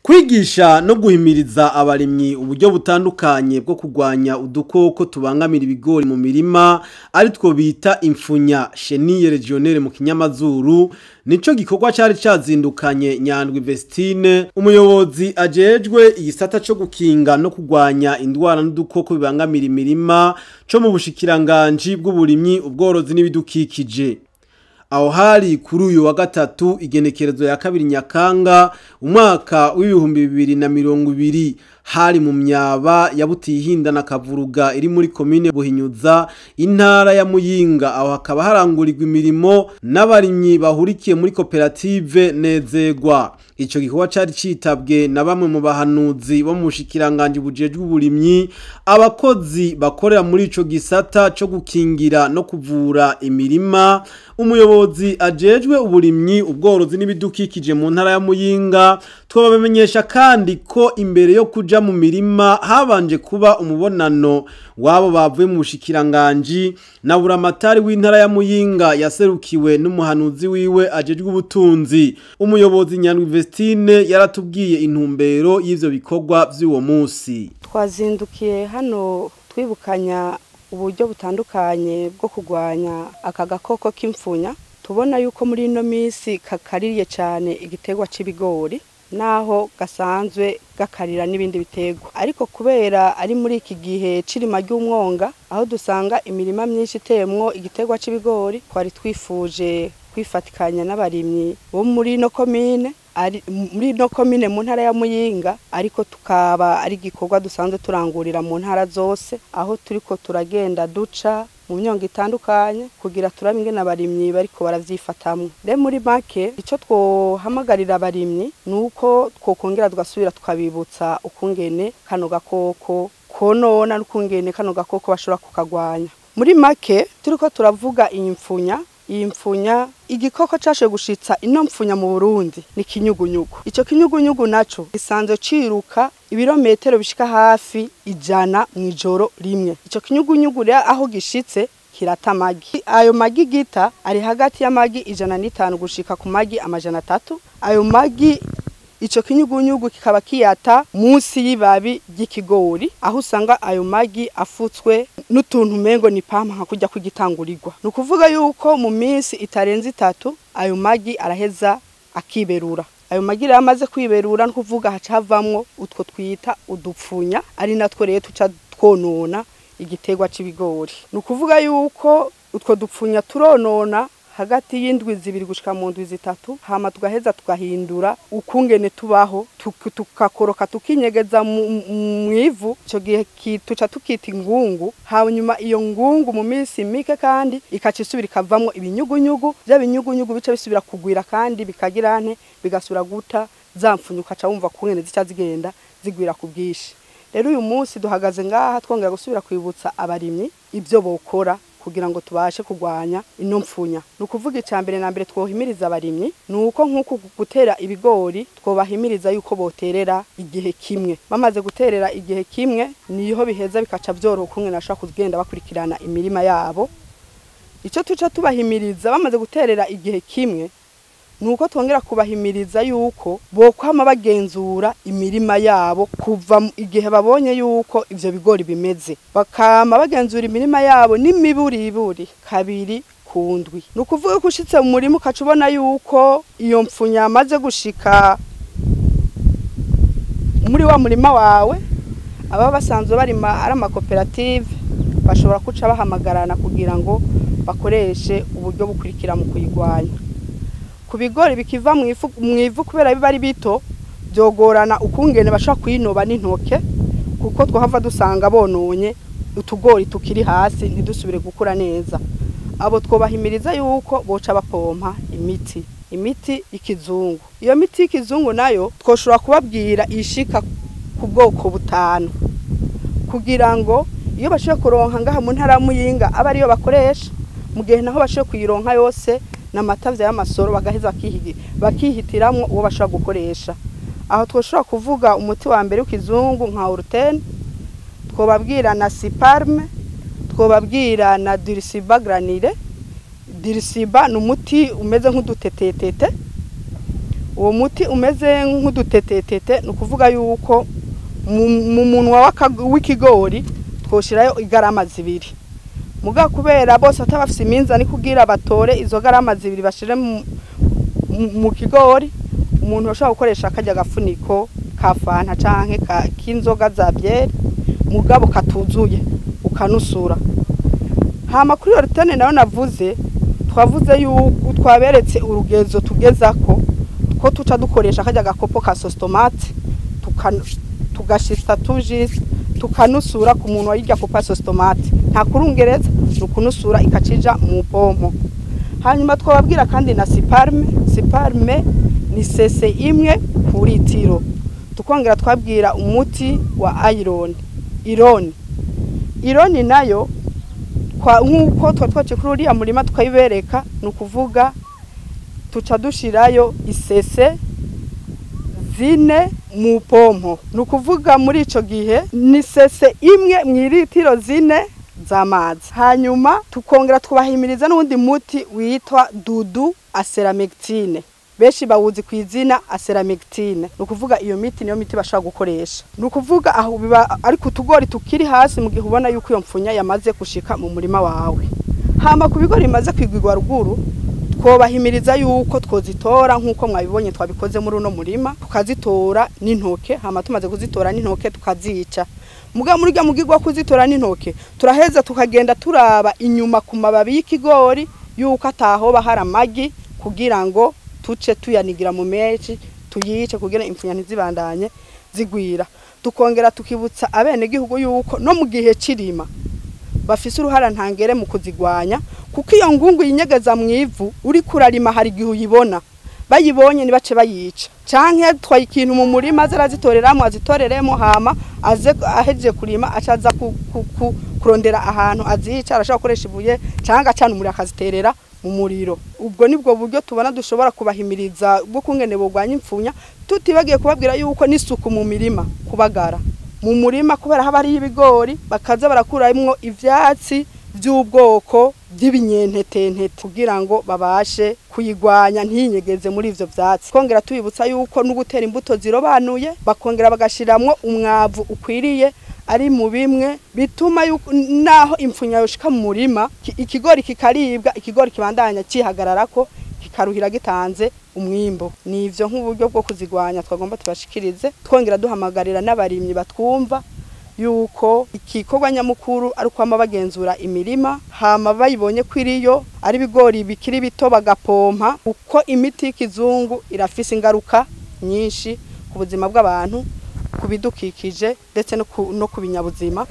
Kwigisha no guhimiriza abarimyi uburyo butandukanye bwo kurwanya udukoko tubangamira ibigori mu mirima ari two bita imfunya chenille régionnaire mu kinyamazuru nico gikorwa cari cazindukanye Nyandwi Vestine umuyobozi ajejwe igisata cyo gukinga no kurwanya indwara n'udukoko bibangamira imirima cyo mu bushikiranganje bw'uburimyi ubworozi n'ibidukikije. Aho hari kuri uyu wa gatatu igenekerezo ya 2 Nyakanga umwaka w'ibihumbi 2020 hari mu myaba ya Butihinda na Kavuruga iri muri commune Buhinyuza intara ya Muyinga. Aho hakaba harangurirwa imirimo n'abarimyi bahurikiye muri koperative Nezegwa. Ico gikorwa cari citabwe na bamwe mu bahanuzi bo mu bushikiranganje bujejwe uburimyi, abakozi bakorera muri ico gisata cyo gukingira no kuvura imirima, umuyobozi ajejwe uburimyi ubworozi n'ibidukikije mu ntara ya Muyinga. Twabamenyesha kandi ko imbere yo kuja mu mirima habanje kuba umubonano wabo bavuye mu bushikiranganje na buramatari w'intara ya Muyinga yaserukiwe n'umuhanuzi wiwe ajejwe ubutunzi. Umuyobozi Nyandwi Vestine yaratubwiye intumbero y'ivyo bikorwa vy'uwo munsi. Twazindukiye hano twibukanya uburyo butandukanye bwo kurwanya aka gakoko k'imfunya. Tubona yuko muri ino minsi kakaririye cyane igiterwa c'ibigori naho gasanzwe gakarira n'ibindi biterwa, ariko kubera ari muri iki gihe cirima ry'umwonga aho dusanga imirima myinshi itemwo igiterwa c'ibigori, twari twifuje kwifatikanya n'abarimyi bo muri no komine mu ntara ya Muyinga, ariko tukaba ari gikorwa dusanzwe turangurira mu ntara zose aho turiko turagenda duca mu myongo itandukanye kugira turabe ingene abarimyi bariko baravyifatamwe. Re muri make ico twohamagarira abarimyi nuko twokongera tugasubira tukabibutsa ukungene kano gakoko konona n'ukungene kano gakoko bashobora kukagwanya. Muri make turiko turavuga iyi mfunya igikoko cashe gushitsa ino mfunya mu Burundi ni kinyugunyugu. Ico kinyugunyugu naco gisanzwe ciruka ibirometero bishika hafi 100 mwijoro rimwe. Ico kinyugunyugu rero aho gishitse kirata magi. Ayo magi gita ari hagati ya magi 105 gushika ku magi 300. Ayo magi ico kinyugunyugu kikaba kiyata munsi y'ibabi ry'ikigori aho usanga ayo magi afutswe n'utuntu mengo ni pampa nka kujya kugitangurirwa. Nukuvuga yuko mu minsi itarenze 3 ayo magi araheza akiberura. Ayo magi amaze kwiberura nukuvuga hacavamwo utwo twita udupfunya ari natwo rero tuca twonona igiterwa c'ibigori. Nukuvuga yuko utwo dupfunya turonona hagati y'indwi 2 gushika mu ndwi 3 hama tugaheza tugahindura ukungene tubaho tukakoroka tukinyegeza mu ivu. Ico gihe tuca tukita ingungu, hanyuma iyo ngungu mu minsi mike kandi ikacisubira ikavamwo ibinyugunyugu. Bya binyugunyugu bice bisubira kugwira kandi bikagirane bigasubira guta zamfunyuka ca wumva kungene zica zigenda zigwira ku bwishi. Rero uyu munsi duhagaze ngaha twongera gusubira kwibutsa abarimyi ivyo bokora kugira ngo tubashe kugwanya ino mfunya. Nukuvuga icambere na mbere twohimiriza abarimyi nuko nkuko gutera ibigori twobahimiriza yuko boterera igihe kimwe. Bamaze guterera igihe kimwe niho biheza bikaca vyoroha kumwe nashaka kugenda bakurikirana imirima yabo. Ico tuca tubahimiriza bamaze guterera igihe kimwe nuko twongera kubahimiriza yuko bokwama bagenzura imirima yabo kuva igihe babonye yuko ivyo bigori bimeze, bakama bagenzura imirima yabo n'imiburiburi 2 ku ndwi. Nukuvuga ko ushitse mu murima ukacubona yuko iyo mfunya amaze gushika muri wa murima wawe, aba basanzwe barima ari amakoperative bashobora kuca bahamagarana kugira ngo bakoreshe uburyo bukurikira mu kuyigwanya. Ku bigori bikiva mu ivu kubera biba ari bito byogorana ukungene bashaka kwinoba n'intoke kuko twahava dusanga bononye utugori tukiri hasi ntidusubire gukura neza. Abo twobahimiriza yuko boca bapompa imiti ikizungu. Iyo miti ikizungu nayo twoshobora kubabwira ishika ku bwoko 5 kugira ngo iyo bashaka kuronka ngaha mu ntara Muyinga aba ariyo bakoresha, mu gihe naho bashaka kuyironka yose n'amatavya y'amasoro bagaheza bakihitiramwo uwo bashaka gukoresha. Aho twoshobora kuvuga umuti wa mbere w'ikizungu nka Urten, twobabwira na Siparme, twobabwira na Dirisiba granule. Dirisiba n'umuti umeze nk'udutetetete uwo muti umeze nk'udutetetete nukuvuga yuko mu munwa w'ikigori twoshirayo igarama 2 muga kubera bose atabafise iminzani kugira batore izo garama 2 bashire mu kigori umuntu bashaka gukoresha akajya gafuniko ka fanta canke k'inzoga za byeri mugabo katuzuye ukanusura. Hama kuri orutene nayo navuze twavuze yuko twaberetse urugezo tugezako ko tuca dukoresha akajya gakopo ka sauce tomate tugashitsa tujise tukanusura ku muntu wayirya kopa sauce tomate nta kurungereza nukunusura ikacija mu pompo. Hanyuma twababwira kandi na siparme ni sese imwe ku litiro. Tukongera twabwira umuti wa ironi nayo nkuko twatwace kuri uriya murima twayibereka nukuvuga tuca dushirayo isese 4 mu pompo nukuvuga muri ico gihe ni sese imwe mw'ilitiro 4 z'amazi. Hanyuma tukongera twubahimiriza n'undi muti witwa dudu aceramectine beshi bawuzi kwizina aceramectine nukuvuga iyo miti niyo miti bashaka gukoresha nukuvuga aho biba ari kutugori tukiri hasi mu gihe ubona yuko iyo mfunya yamaze kushika mu murima wawe. Hama kubigori bimaze kwigwigwa ruguru twobahimiriza yuko twozitora nkuko mwabibonye twabikoze muri uno murima tukazitora n'intoke. Hama tumaze kuzitora n'intoke tukazica muga muri mugigwa kuzitora n'intoke turaheza tukagenda turaba inyuma ku mababi y'ikigori yuko atahoba hari amagi kugira ngo tuce tuyanigira mu meshi tuyice kugira imfunya ntizibandanye zigwira. Tukongera tukibutsa abene gihugu yuko no mu gihe cirima bafise uruhara ntangere mu kuzigwanya kuko iyo ngungu yinyegeza mu ivu uri kurarima hari gihe uyibona bayibonye nibace bayica canke twaye ikintu mu murima zarazitoreramo azitoreremo hama aheje kurima acaza kurondera ahantu azica arashaka gukoresha ibuye canke acana umuri akaziterera mu muriro. Ubwo nibwo buryo tubona dushobora kubahimiriza bwo kungene bogwanya imfunya tutibagiye kubabwira yuko n'isuku mu mirima kubagara mu murima kubera haba ari ibigori bakaza barakuramwo ivyatsi by'ubwoko by'ibinyentetente kugira ngo babashe kuyigwanya ntinyegeze muri ivyo vyatsi. Kongera tubibutsa yuko n'ugutera imbuto zirobanuye bakongera bagashiramwo umwavu ukwiriye ari mu bimwe bituma naho imfunya yoshika mu murima ikigori kikaribwa ikigori kibandanya cihagararako kikaruhira gitanze umwimbo. Nivyo nk'uburyo bwo kuzigwanya twagomba tubashikirize twongera duhamagarira n'abarimyi batwumva yuko ikikorwa nyamukuru ari kwama bagenzura imirima hama bayibonye kwiriyo ari bigori bikiri bito bagapompa uko imiti y'ikizungu irafise ingaruka nyinshi ku buzima bw'abantu kubidukikije ndetse no kubinyabuzima.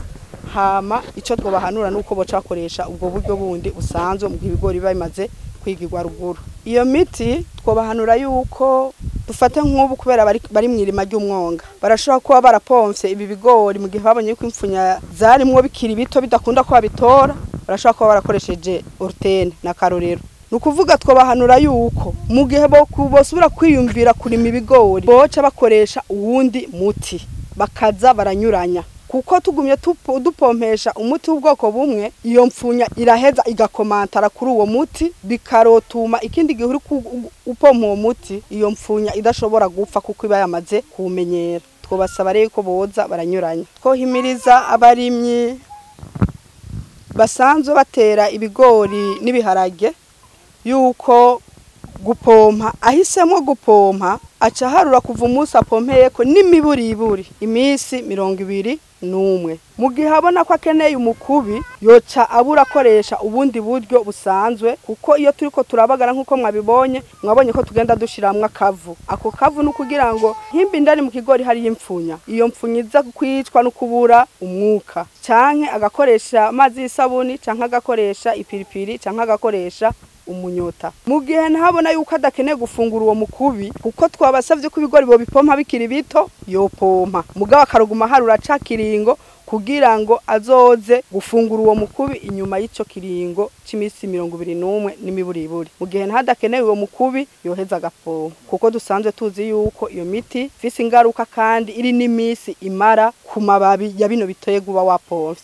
Hama ico twobahanura nuko boca bakoresha ubwo buryo bundi usanzwe mu bigori bimaze kwigirwa ruguru. Iyo miti twobahanura yuko dufate nk'ubu kubera bari mwirima ry'umwonga barashobora kuba barapomfye ibi bigori mu gihe babonye ko imfunya zarimwo bikiri bito bidakunda ko babitora barashobora kuba barakoresheje orutene na karorero. Nukuvuga twobahanura yuko mu gihe bosubira kwiyumvira kurima ibigori boca bakoresha uwundi muti bakaza baranyuranya kuko tugumye dupompesha umuti w'ubwoko bumwe iyo mfunya iraheza igakomantara kuri uwo muti bikarotuma ikindi gihe uri upompa uwo muti iyo mfunya idashobora gupfa kuko iba yamaze kumenyera. Twobasaba rero ko boza baranyuranya twohimiriza abarimyi basanzwe batera ibigori n'ibiharage yuko gupompa ahisemo gupompa aca harura kuva umunsi apompeyeko n'imiburiburi imisi 21 mu gihe abona ko akeneye umukubi yoca abura akoresha ubundi buryo busanzwe kuko iyo turiko turabagara nkuko mwabibonye mwabonye ko tugenda dushiramwa kavu ako kavu nukugira ngo nkimbi ndari mu kigori hari imfunya iyo mfunya iza kwicwa no kubura umwuka canke agakoresha amazi y'isabuni canke agakoresha ipiripiri canke agakoresha umunyota mu gihe ntabona yuko adakeneye gufungura uwo mukubi kuko twabasavye ko ibigori bo bipompa bikiri bito yo pompa mugabo akaruguma harura ca kiringo kugira ngo azoze gufungura uwo mukubi inyuma y'ico kiringo c'imisi 21 n'imiburiburi mu gihe ntadakeneye uwo mukubi yoheza agapompa kuko dusanzwe tuzi yuko iyo miti fise ingaruka kandi iri n'imisi imara ku mababi ya bino bitoye guba wapompa.